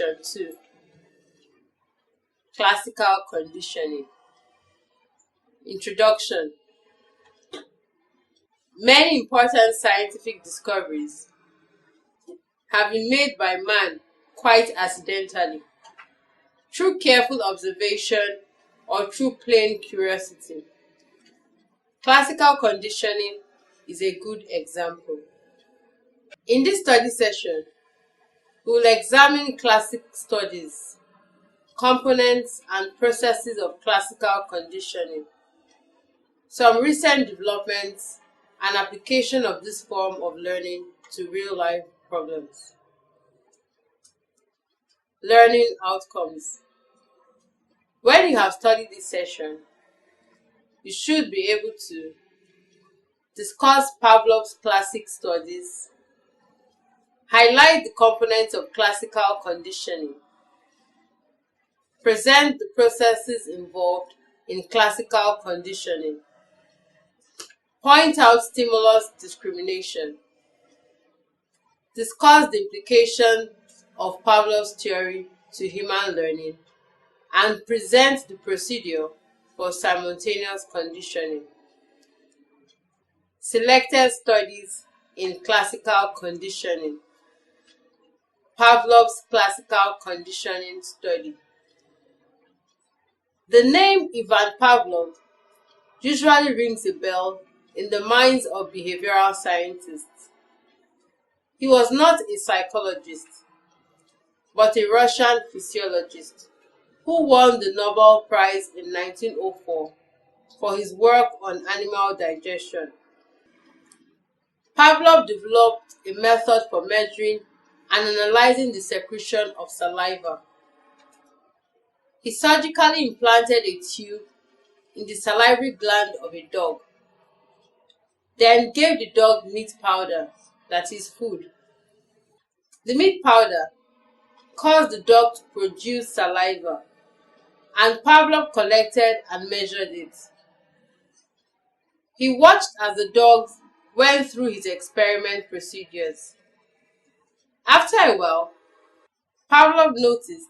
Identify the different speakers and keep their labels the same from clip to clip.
Speaker 1: Session 2, Classical Conditioning. Introduction. Many important scientific discoveries have been made by man quite accidentally, through careful observation or through plain curiosity. Classical conditioning is a good example. In this study session, we will examine classic studies, components and processes of classical conditioning, some recent developments, and application of this form of learning to real-life problems. Learning outcomes. When you have studied this session, you should be able to discuss Pavlov's classic studies, highlight the components of classical conditioning, present the processes involved in classical conditioning, point out stimulus discrimination, discuss the implications of Pavlov's theory to human learning, and present the procedure for simultaneous conditioning. Selected studies in classical conditioning. Pavlov's classical conditioning study. The name Ivan Pavlov usually rings a bell in the minds of behavioral scientists. He was not a psychologist, but a Russian physiologist who won the Nobel Prize in 1904 for his work on animal digestion. Pavlov developed a method for measuring and analyzing the secretion of saliva. He surgically implanted a tube in the salivary gland of a dog, then gave the dog meat powder, that is food. The meat powder caused the dog to produce saliva, and Pavlov collected and measured it. He watched as the dog went through his experiment procedures. After a while, Pavlov noticed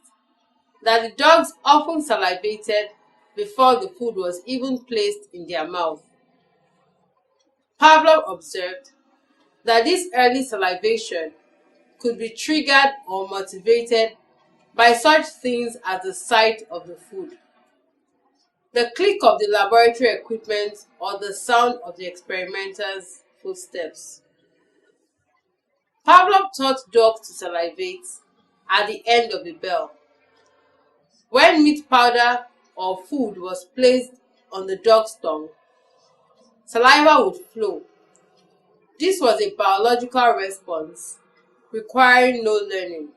Speaker 1: that the dogs often salivated before the food was even placed in their mouth. Pavlov observed that this early salivation could be triggered or motivated by such things as the sight of the food, the click of the laboratory equipment, or the sound of the experimenter's footsteps. Pavlov taught dogs to salivate at the end of the bell. When meat powder or food was placed on the dog's tongue, saliva would flow. This was a biological response requiring no learning.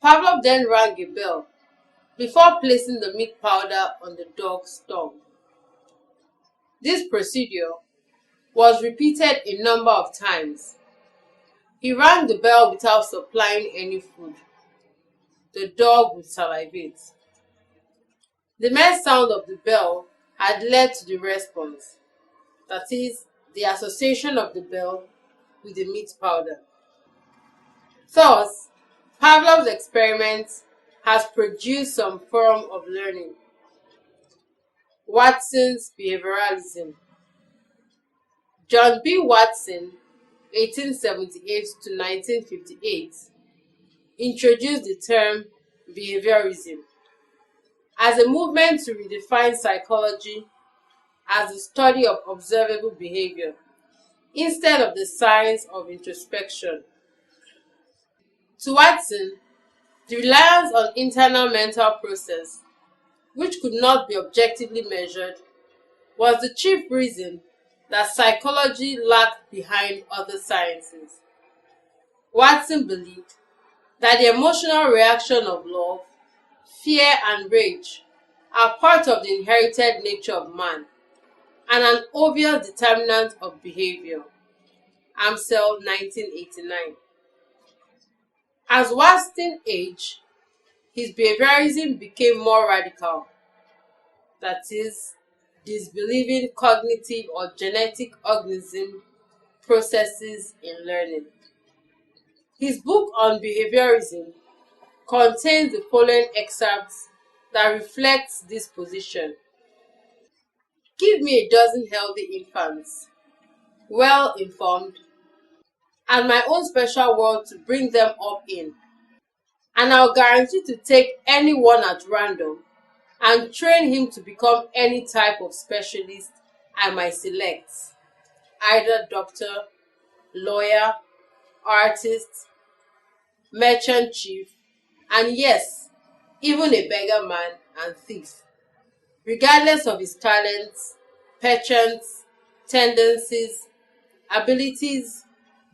Speaker 1: Pavlov then rang a bell before placing the meat powder on the dog's tongue. This procedure was repeated a number of times. He rang the bell without supplying any food. The dog would salivate. The mere sound of the bell had led to the response, that is, the association of the bell with the meat powder. Thus, Pavlov's experiment has produced some form of learning. Watson's behavioralism. John B. Watson, 1878 to 1958, introduced the term behaviorism as a movement to redefine psychology as the study of observable behavior instead of the science of introspection. To Watson, the reliance on internal mental process, which could not be objectively measured, was the chief reason that psychology lagged behind other sciences. Watson believed that the emotional reaction of love, fear, and rage are part of the inherited nature of man and an obvious determinant of behavior. Amsel, 1989. As Watson aged, his behaviorism became more radical, that is, disbelieving cognitive or genetic organism processes in learning. His book on behaviorism contains the following excerpts that reflects this position. Give me a dozen healthy infants, well informed, and my own special world to bring them up in, and I'll guarantee to take anyone at random and train him to become any type of specialist I might select, either doctor, lawyer, artist, merchant chief, and yes, even a beggar man and thief, regardless of his talents, penchants, tendencies, abilities,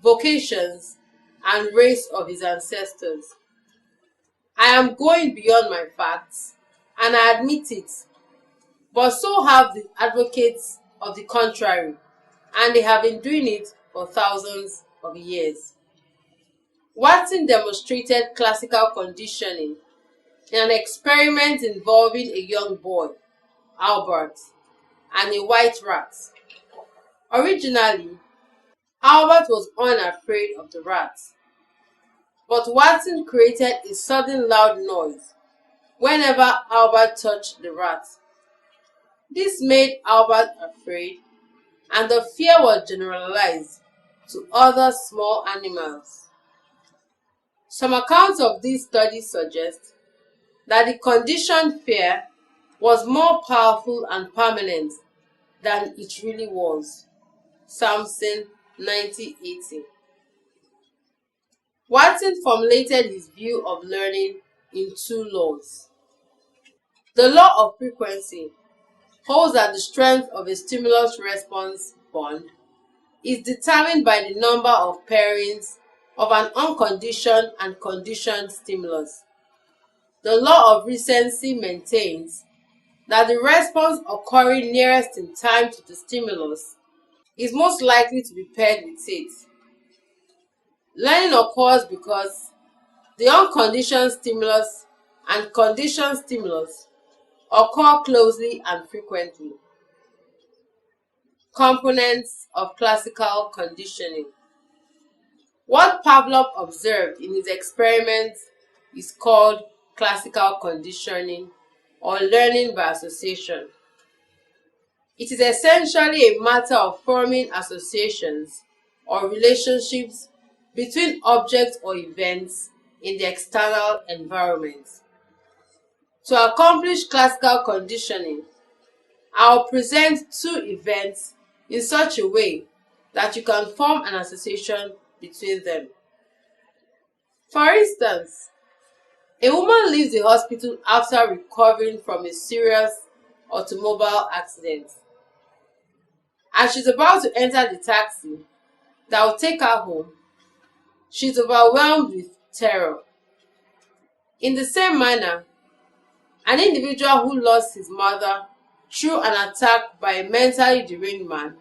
Speaker 1: vocations, and race of his ancestors. I am going beyond my facts, and I admit it, but so have the advocates of the contrary, and they have been doing it for thousands of years. Watson demonstrated classical conditioning in an experiment involving a young boy, Albert, and a white rat. Originally, Albert was unafraid of the rat, but Watson created a sudden loud noise whenever Albert touched the rat. This made Albert afraid, and the fear was generalized to other small animals. Some accounts of these studies suggest that the conditioned fear was more powerful and permanent than it really was. Samson, 1980. Watson formulated his view of learning in two laws. The law of frequency holds that the strength of a stimulus-response bond is determined by the number of pairings of an unconditioned and conditioned stimulus. The law of recency maintains that the response occurring nearest in time to the stimulus is most likely to be paired with it. Learning occurs because the unconditioned stimulus and conditioned stimulus occur closely and frequently. Components of classical conditioning. What Pavlov observed in his experiments is called classical conditioning or learning by association. It is essentially a matter of forming associations or relationships between objects or events in the external environment. To accomplish classical conditioning, I'll present two events in such a way that you can form an association between them. For instance, a woman leaves the hospital after recovering from a serious automobile accident. As she's about to enter the taxi that will take her home, she's overwhelmed with terror. In the same manner, an individual who lost his mother through an attack by a mentally deranged man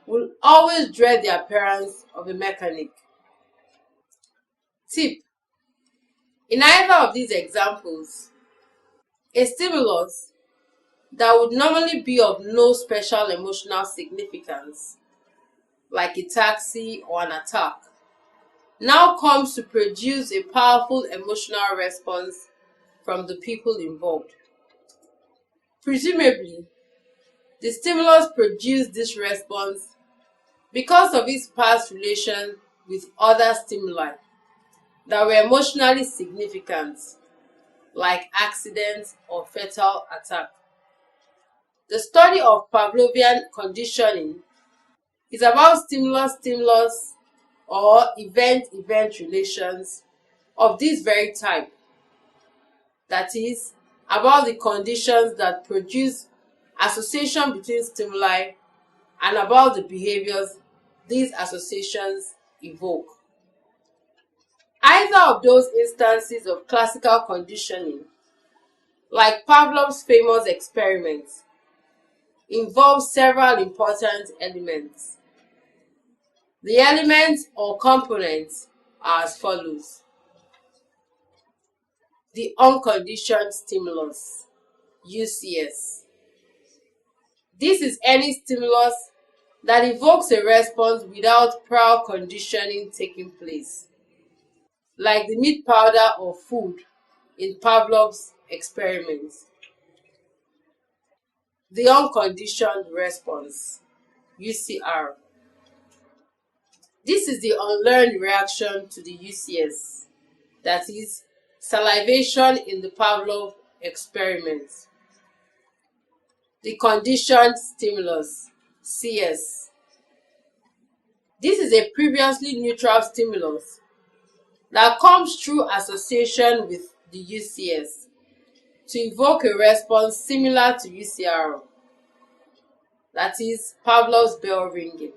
Speaker 1: will always dread the appearance of a mechanic. Tip: in either of these examples, a stimulus that would normally be of no special emotional significance, like a taxi or an attack, now comes to produce a powerful emotional response from the people involved. Presumably, the stimulus produced this response because of its past relation with other stimuli that were emotionally significant, like accidents or fatal attack. The study of Pavlovian conditioning is about stimulus-stimulus or event-event relations of this very type. That is, about the conditions that produce association between stimuli and about the behaviors these associations evoke. Either of those instances of classical conditioning, like Pavlov's famous experiment, involve several important elements. The elements or components are as follows. The unconditioned stimulus, UCS. This is any stimulus that evokes a response without prior conditioning taking place. like the meat powder or food in Pavlov's experiments. The unconditioned response, UCR. This is the unlearned reaction to the UCS, that is, salivation in the Pavlov experiment. The conditioned stimulus, CS. This is a previously neutral stimulus that comes through association with the UCS to evoke a response similar to UCR, that is, Pavlov's bell ringing.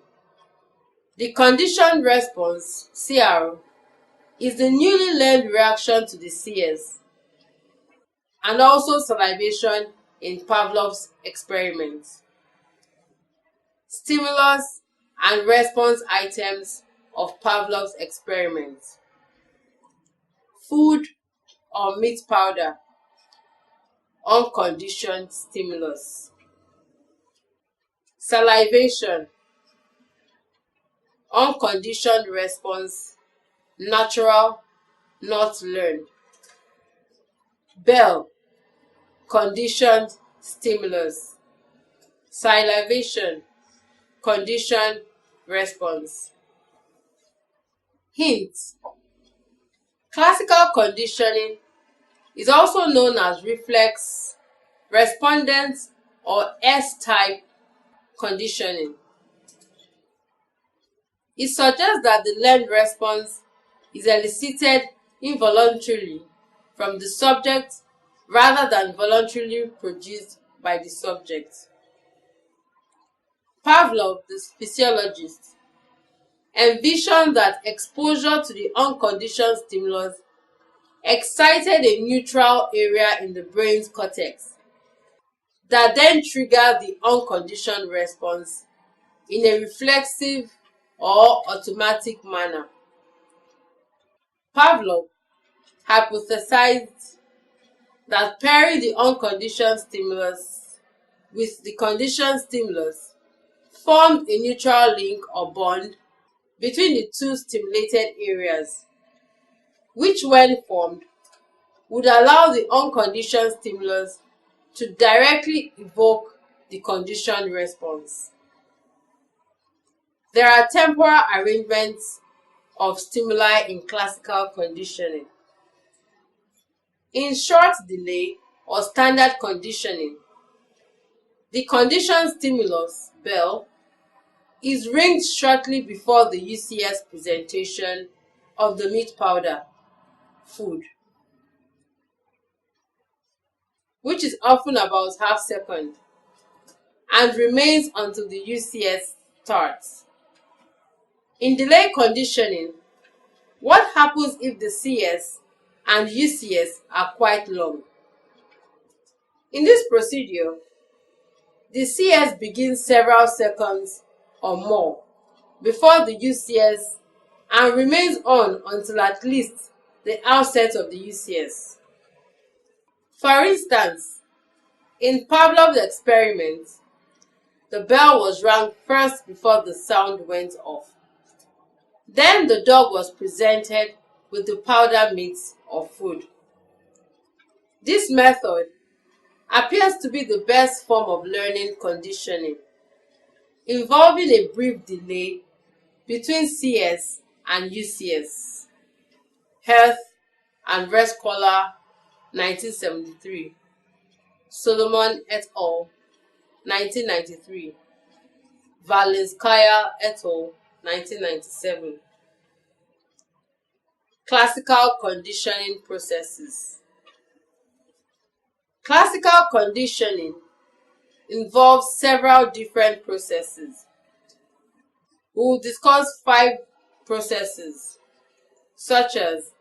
Speaker 1: The conditioned response, CR, is the newly learned reaction to the CS, and also salivation in Pavlov's experiments. Stimulus and response items of Pavlov's experiments. Food or meat powder, unconditioned stimulus. Salivation, unconditioned response, natural, not learned. Bell, conditioned stimulus. Salivation, conditioned response. Hints. Classical conditioning is also known as reflex, respondent, or S-type conditioning. It suggests that the learned response is elicited involuntarily from the subject rather than voluntarily produced by the subject. Pavlov, the physiologist, envisioned that exposure to the unconditioned stimulus excited a neutral area in the brain's cortex that then triggered the unconditioned response in a reflexive or automatic manner. Pavlov hypothesized that pairing the unconditioned stimulus with the conditioned stimulus formed a neutral link or bond between the two stimulated areas, which, when formed, would allow the unconditioned stimulus to directly evoke the conditioned response. There are temporal arrangements of stimuli in classical conditioning. In short delay or standard conditioning, the conditioned stimulus, bell, is ringed shortly before the UCS presentation of the meat powder, food, which is often about half second, and remains until the UCS starts. In delay conditioning, what happens if the CS and UCS are quite long? In this procedure, the CS begins several seconds or more before the UCS and remains on until at least the outset of the UCS. For instance, in Pavlov's experiment, the bell was rung first before the sound went off. Then the dog was presented with the powder meat or food. This method appears to be the best form of learning conditioning, involving a brief delay between CS and UCS. Health and Rest Scholar, 1973. Solomon et al., 1993. Valenskaya et al., 1997. Classical conditioning processes. Classical conditioning involves several different processes. We will discuss 5 processes, such as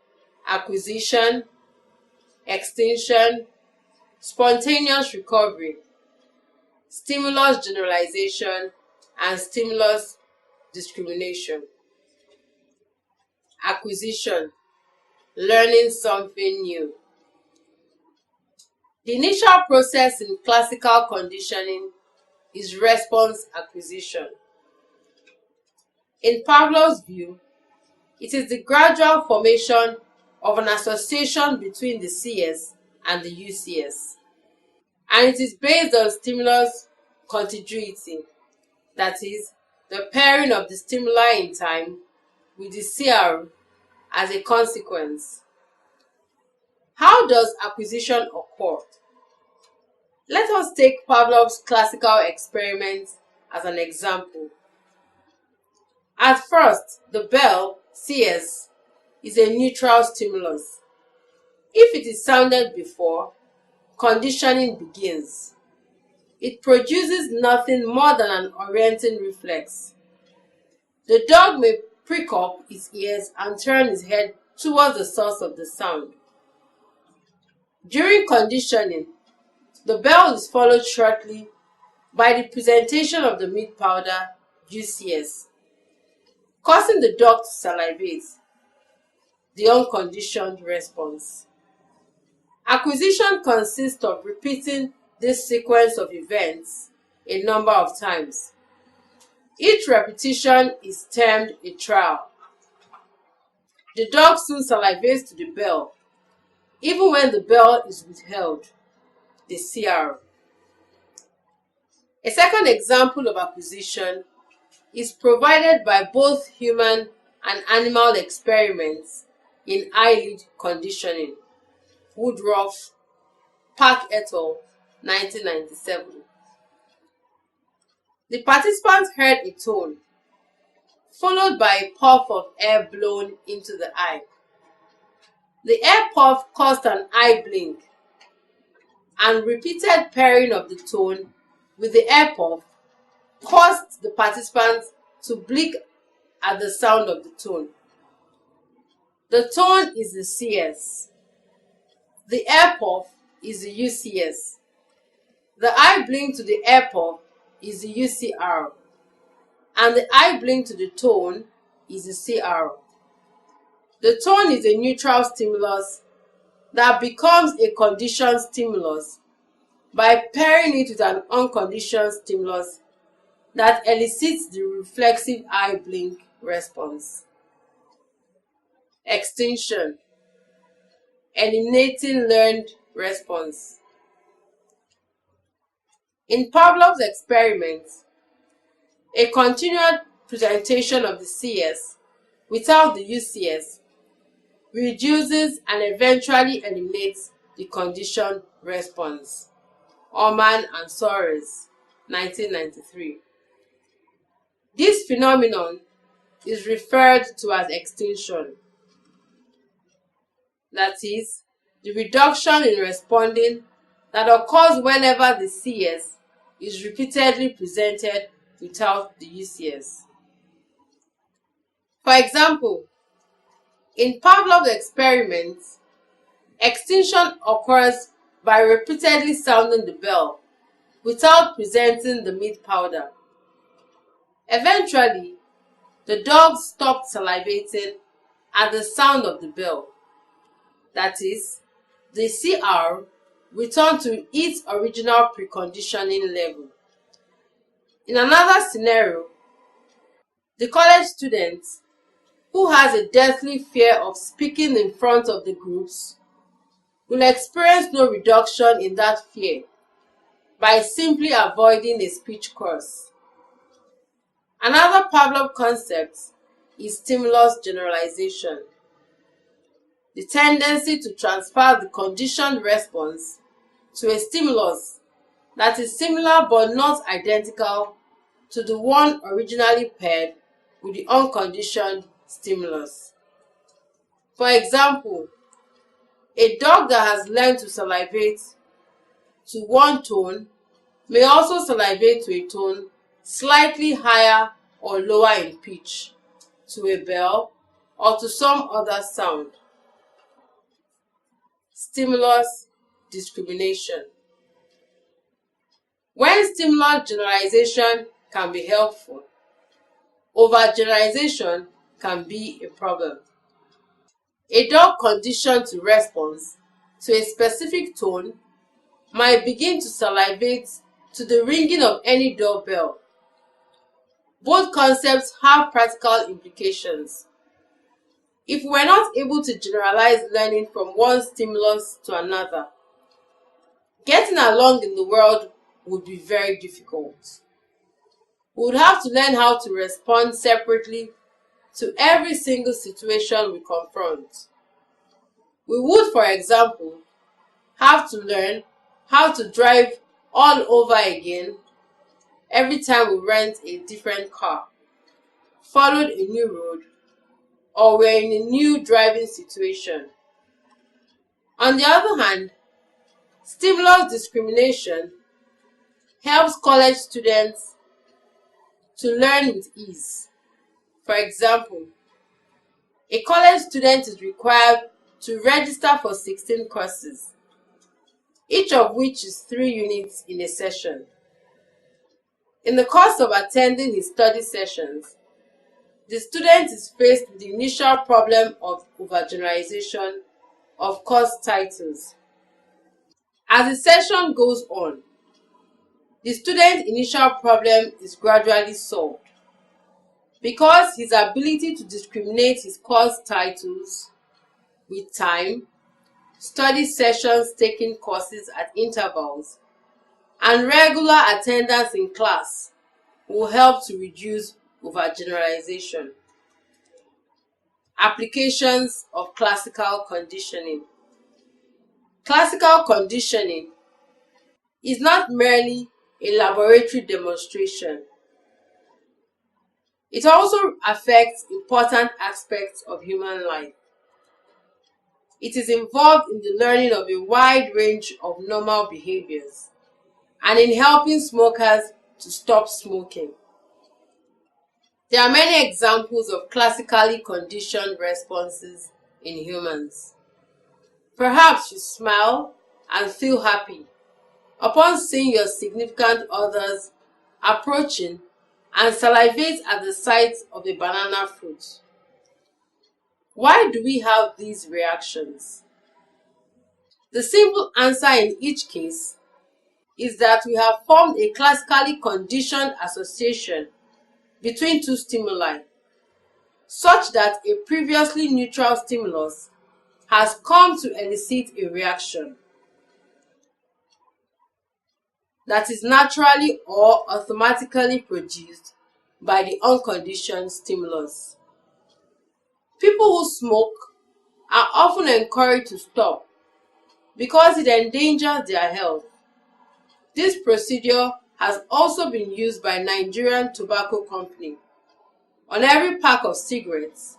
Speaker 1: acquisition, extinction, spontaneous recovery, stimulus generalization, and stimulus discrimination. Acquisition, learning something new. The initial process in classical conditioning is response acquisition. In Pavlov's view, it is the gradual formation of an association between the CS and the UCS. And it is based on stimulus contiguity, that is, the pairing of the stimuli in time with the CR as a consequence. How does acquisition occur? Let us take Pavlov's classical experiment as an example. At first, the bell, CS, is a neutral stimulus. If it is sounded before, conditioning begins. It produces nothing more than an orienting reflex. The dog may prick up its ears and turn his head towards the source of the sound. During conditioning, the bell is followed shortly by the presentation of the meat powder, UCS, causing the dog to salivate, the unconditioned response. Acquisition consists of repeating this sequence of events a number of times. Each repetition is termed a trial. The dog soon salivates to the bell, even when the bell is withheld, the CR. A second example of acquisition is provided by both human and animal experiments in eyelid conditioning. Woodruff, Park et al., 1997. The participants heard a tone, followed by a puff of air blown into the eye. The air puff caused an eye blink, and repeated pairing of the tone with the air puff caused the participants to blink at the sound of the tone. The tone is the CS. The air puff is the UCS. The eye blink to the air puff is the UCR. And the eye blink to the tone is the CR. The tone is a neutral stimulus that becomes a conditioned stimulus by pairing it with an unconditioned stimulus that elicits the reflexive eye blink response. Extinction. Eliminating learned response. In Pavlov's experiment, a continued presentation of the CS without the UCS reduces and eventually eliminates the conditioned response. Orman and Soares, 1993. This phenomenon is referred to as extinction. That is, the reduction in responding that occurs whenever the CS is repeatedly presented without the UCS. For example, in Pavlov's experiment, extinction occurs by repeatedly sounding the bell without presenting the meat powder. Eventually, the dog stopped salivating at the sound of the bell. That is, the CR returned to its original preconditioning level. In another scenario, the college student who has a deathly fear of speaking in front of the groups will experience no reduction in that fear by simply avoiding a speech course. Another Pavlov concept is stimulus generalization, the tendency to transfer the conditioned response to a stimulus that is similar but not identical to the one originally paired with the unconditioned stimulus. For example, a dog that has learned to salivate to one tone may also salivate to a tone slightly higher or lower in pitch, to a bell, or to some other sound. Stimulus discrimination. When stimulus generalization can be helpful, overgeneralization can be a problem. A dog conditioned to response to a specific tone might begin to salivate to the ringing of any doorbell. Both concepts have practical implications. If we were not able to generalize learning from one stimulus to another, getting along in the world would be very difficult. We would have to learn how to respond separately to every single situation we confront. We would, for example, have to learn how to drive all over again every time we rent a different car, followed a new road, or we're in a new driving situation. On the other hand, stimulus discrimination helps college students to learn with ease. For example, a college student is required to register for 16 courses, each of which is 3 units in a session. In the course of attending his study sessions, the student is faced with the initial problem of overgeneralization of course titles. As the session goes on, the student's initial problem is gradually solved because his ability to discriminate his course titles with time, study sessions taking courses at intervals, and regular attendance in class will help to reduce overgeneralization. Applications of classical conditioning. Classical conditioning is not merely a laboratory demonstration. It also affects important aspects of human life. It is involved in the learning of a wide range of normal behaviors and in helping smokers to stop smoking. There are many examples of classically conditioned responses in humans. Perhaps you smile and feel happy upon seeing your significant others approaching and salivate at the sight of a banana fruit. Why do we have these reactions? The simple answer in each case is that we have formed a classically conditioned association between two stimuli, such that a previously neutral stimulus has come to elicit a reaction that is naturally or automatically produced by the unconditioned stimulus. People who smoke are often encouraged to stop because it endangers their health. This procedure has also been used by Nigerian Tobacco Company. On every pack of cigarettes,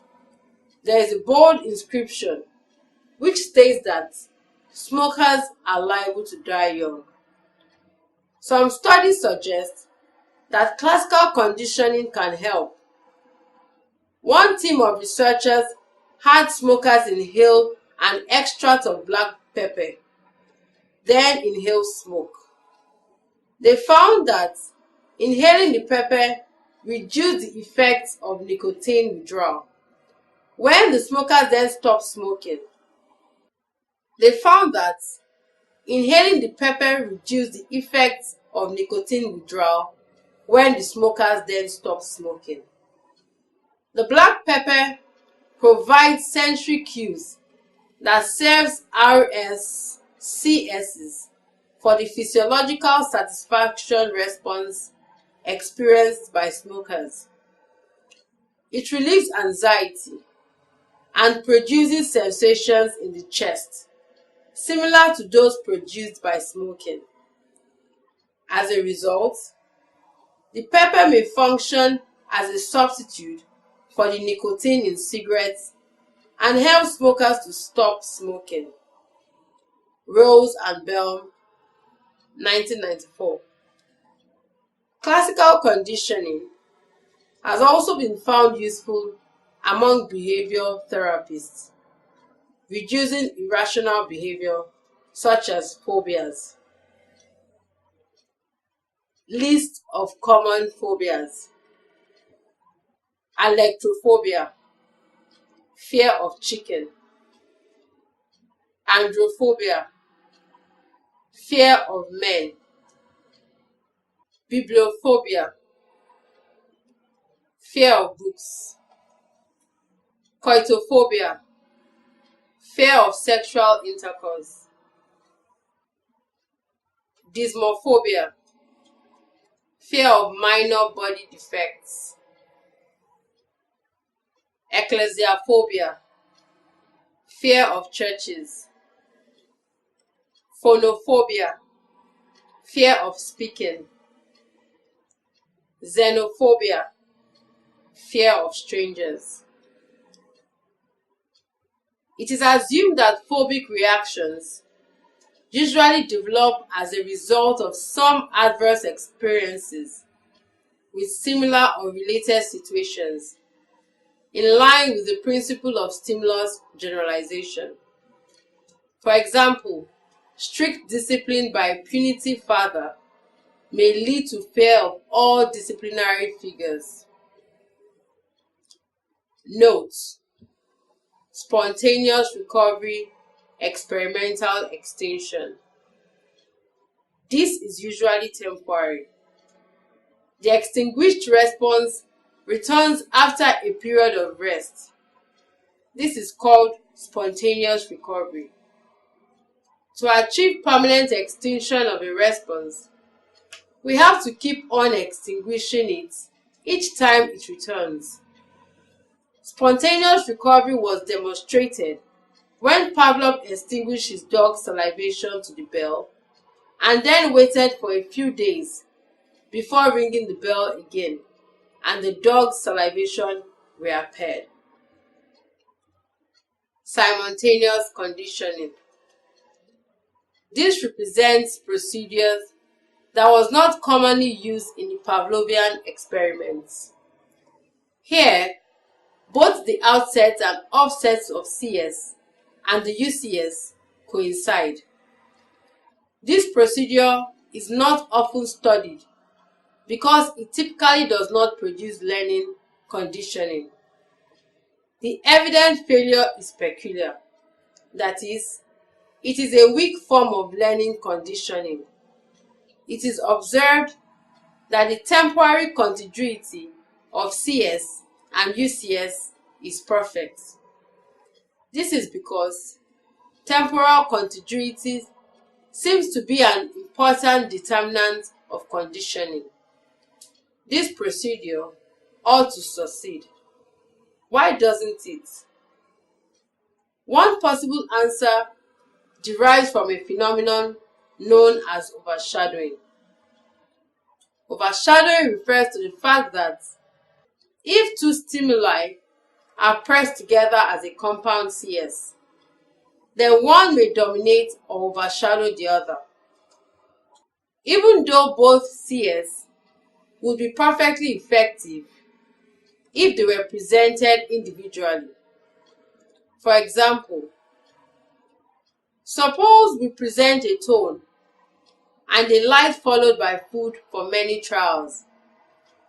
Speaker 1: there is a bold inscription which states that smokers are liable to die young. Some studies suggest that classical conditioning can help. One team of researchers had smokers inhale an extract of black pepper, then inhale smoke. They found that inhaling the pepper reduced the effects of nicotine withdrawal. When the smokers then stopped smoking, they found that inhaling the pepper reduced the effects of nicotine withdrawal when the smokers then stopped smoking. The black pepper provides sensory cues that serves RSCSs for the physiological satisfaction response experienced by smokers. It relieves anxiety and produces sensations in the chest, similar to those produced by smoking. As a result, the pepper may function as a substitute for the nicotine in cigarettes and help smokers to stop smoking. Rose and Bell, 1994. Classical conditioning has also been found useful among behavior therapists, reducing irrational behavior such as phobias. List of common phobias. Electrophobia, fear of chicken. Androphobia, fear of men. Bibliophobia, fear of books. Coitophobia, fear of sexual intercourse. Dysmorphobia, fear of minor body defects. Ecclesiophobia, fear of churches. Phonophobia, fear of speaking. Xenophobia, fear of strangers. It is assumed that phobic reactions usually develop as a result of some adverse experiences with similar or related situations, in line with the principle of stimulus generalization. For example, strict discipline by a punitive father may lead to fear of all disciplinary figures. Note: spontaneous recovery, experimental extinction. This is usually temporary. The extinguished response returns after a period of rest. This is called spontaneous recovery. To achieve permanent extinction of a response, we have to keep on extinguishing it each time it returns. Spontaneous recovery was demonstrated when Pavlov extinguished his dog's salivation to the bell and then waited for a few days before ringing the bell again, and the dog's salivation reappeared. Simultaneous conditioning. This represents procedures that was not commonly used in the Pavlovian experiments. Here, both the outset and offsets of CS and the UCS coincide. This procedure is not often studied because it typically does not produce learning conditioning. The evident failure is peculiar, that is, it is a weak form of learning conditioning. It is observed that the temporary contiguity of CS and UCS is perfect. This is because temporal contiguity seems to be an important determinant of conditioning. This procedure ought to succeed. Why doesn't it? One possible answer derives from a phenomenon known as overshadowing. Overshadowing refers to the fact that if two stimuli are pressed together as a compound CS, then one may dominate or overshadow the other. Even though both CS would be perfectly effective if they were presented individually. For example, suppose we present a tone and a light followed by food for many trials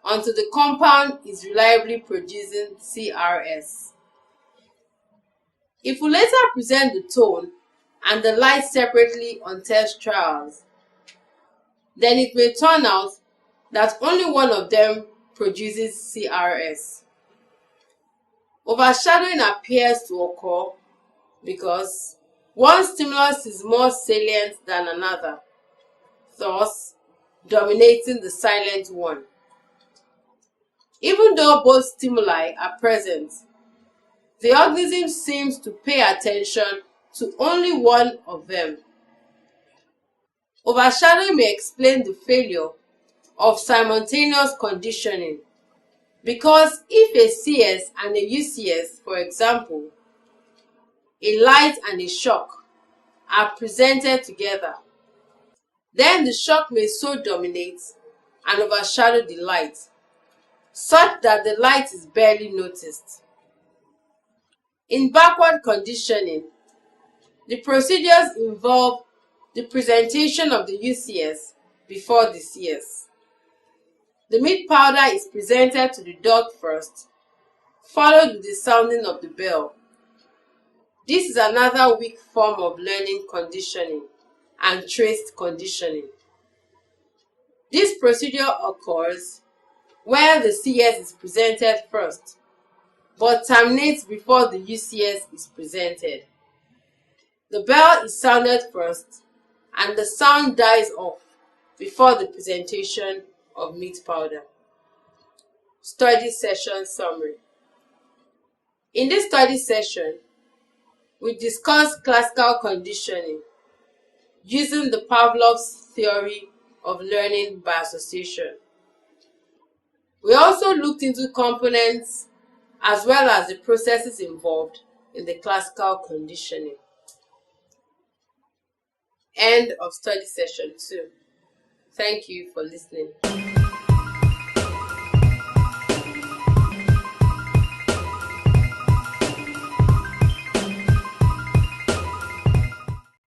Speaker 1: until the compound is reliably producing CRS. If we later present the tone and the light separately on test trials, then it may turn out that only one of them produces CRS. Overshadowing appears to occur because one stimulus is more salient than another, thus dominating the silent one. Even though both stimuli are present, the organism seems to pay attention to only one of them. Overshadowing may explain the failure of simultaneous conditioning because if a CS and a UCS, for example, a light and a shock, are presented together, then the shock may so dominate and overshadow the light, such that the light is barely noticed. In backward conditioning, the procedures involve the presentation of the UCS before the CS. The meat powder is presented to the dog first, followed with the sounding of the bell. This is another weak form of learning conditioning and traced conditioning. This procedure occurs where the CS is presented first, but terminates before the UCS is presented. The bell is sounded first and the sound dies off before the presentation of meat powder. Study session summary. In this study session, we discussed classical conditioning using the Pavlov's theory of learning by association. We also looked into components as well as the processes involved in the classical conditioning. End of study session 2. Thank you for listening.